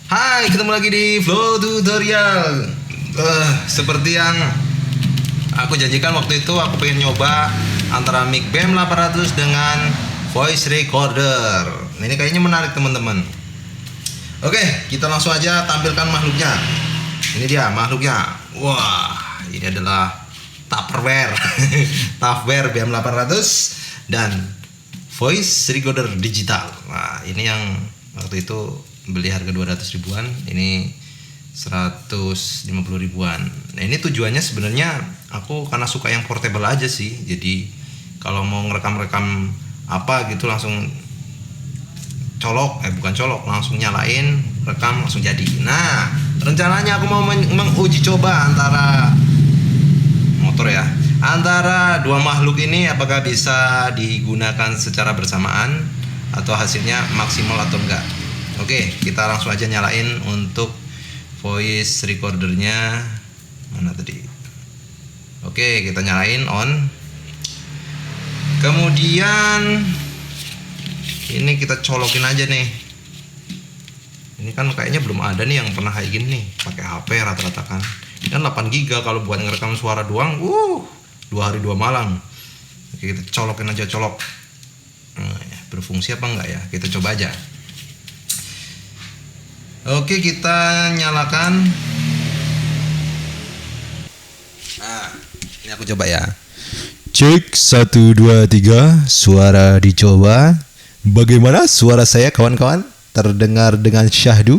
Hai, ketemu lagi di Flow Tutorial. Seperti yang aku janjikan waktu itu, aku pengen nyoba antara mic BM800 dengan voice recorder. Ini kayaknya menarik teman-teman. Oke, kita langsung aja tampilkan makhluknya. Ini dia makhluknya. Wah, ini adalah Tupperware Tupperware BM800 dan voice recorder digital. Nah, ini yang waktu itu beli harga 200 ribuan, ini 150 ribuan. Nah, ini tujuannya sebenarnya aku karena suka yang portable aja sih. Jadi kalau mau ngerekam-rekam apa gitu langsung colok, bukan colok, langsung nyalain, rekam langsung jadi. Nah, rencananya aku mau menguji coba antara motor ya, antara dua makhluk ini apakah bisa digunakan secara bersamaan atau hasilnya maksimal atau enggak. Oke, kita langsung aja nyalain untuk voice recordernya. Mana tadi? Oke, kita nyalain on. Kemudian ini kita colokin aja nih. Ini kan kayaknya belum ada nih yang pernah kayak gini nih, pakai HP rata-rata kan. Ini kan 8 GB kalau buat ngerekam suara doang, 2 hari 2 malam. Oke, kita colokin aja, colok. Berfungsi apa enggak ya? Kita coba aja. Oke, kita nyalakan. Nah, ini aku coba ya. Cek 1 2 3, suara dicoba. Bagaimana suara saya kawan-kawan? Terdengar dengan syahdu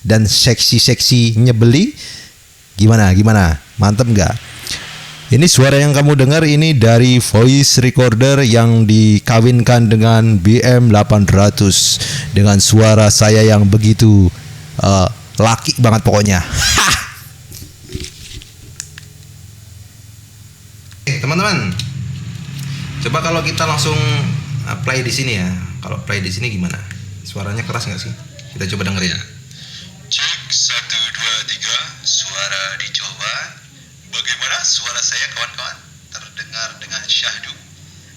dan seksi-seksi nyebeli. Gimana? Mantap nggak? Ini suara yang kamu dengar ini dari voice recorder yang dikawinkan dengan BM800 dengan suara saya yang begitu laki banget pokoknya. Teman-teman, coba kalau kita langsung play di sini ya. Kalau play di sini gimana? Suaranya keras nggak sih? Kita coba dengerin. Cek 1 2 3, suara dicoba. Bagaimana suara saya kawan-kawan? Terdengar dengan syahdu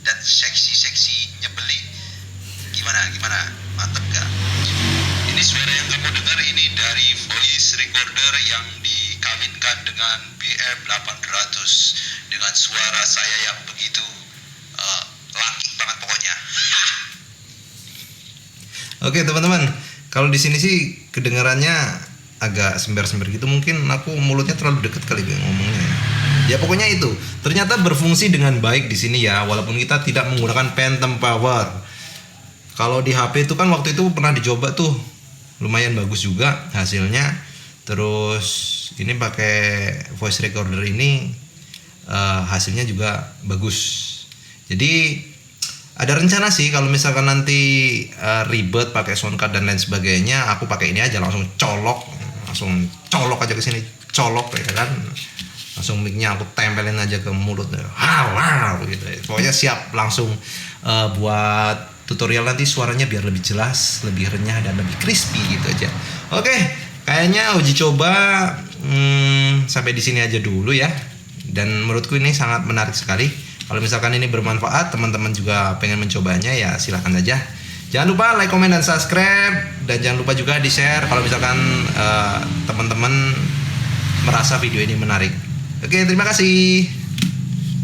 dan seksi-seksi nyebeli. Gimana? Mantap gak? Ini suara yang kamu dengar ini dari voice recorder yang dikawinkan dengan BM800 dengan suara saya yang begitu laki banget pokoknya. Oke teman-teman, kalau di sini sih kedengarannya agak sember-sember gitu, mungkin aku mulutnya terlalu dekat kali ngomongnya. Ya pokoknya itu, ternyata berfungsi dengan baik di sini ya, walaupun kita tidak menggunakan phantom power. Kalau di HP itu kan waktu itu pernah dicoba tuh, lumayan bagus juga hasilnya. Terus ini pakai voice recorder ini hasilnya juga bagus. Jadi ada rencana sih kalau misalkan nanti ribet pakai soundcard dan lain sebagainya, aku pakai ini aja, langsung colok aja ke sini, colok ya kan, langsung mic-nya aku tempelin aja ke mulut, gitu. Pokoknya siap langsung buat tutorial nanti suaranya biar lebih jelas, lebih renyah dan lebih crispy gitu aja. Oke, kayaknya uji coba sampai di sini aja dulu ya. Dan menurutku ini sangat menarik sekali. Kalau misalkan ini bermanfaat, teman-teman juga pengen mencobanya ya silahkan aja. Jangan lupa like, comment, dan subscribe. Dan jangan lupa juga di-share kalau misalkan teman-teman merasa video ini menarik. Oke, terima kasih.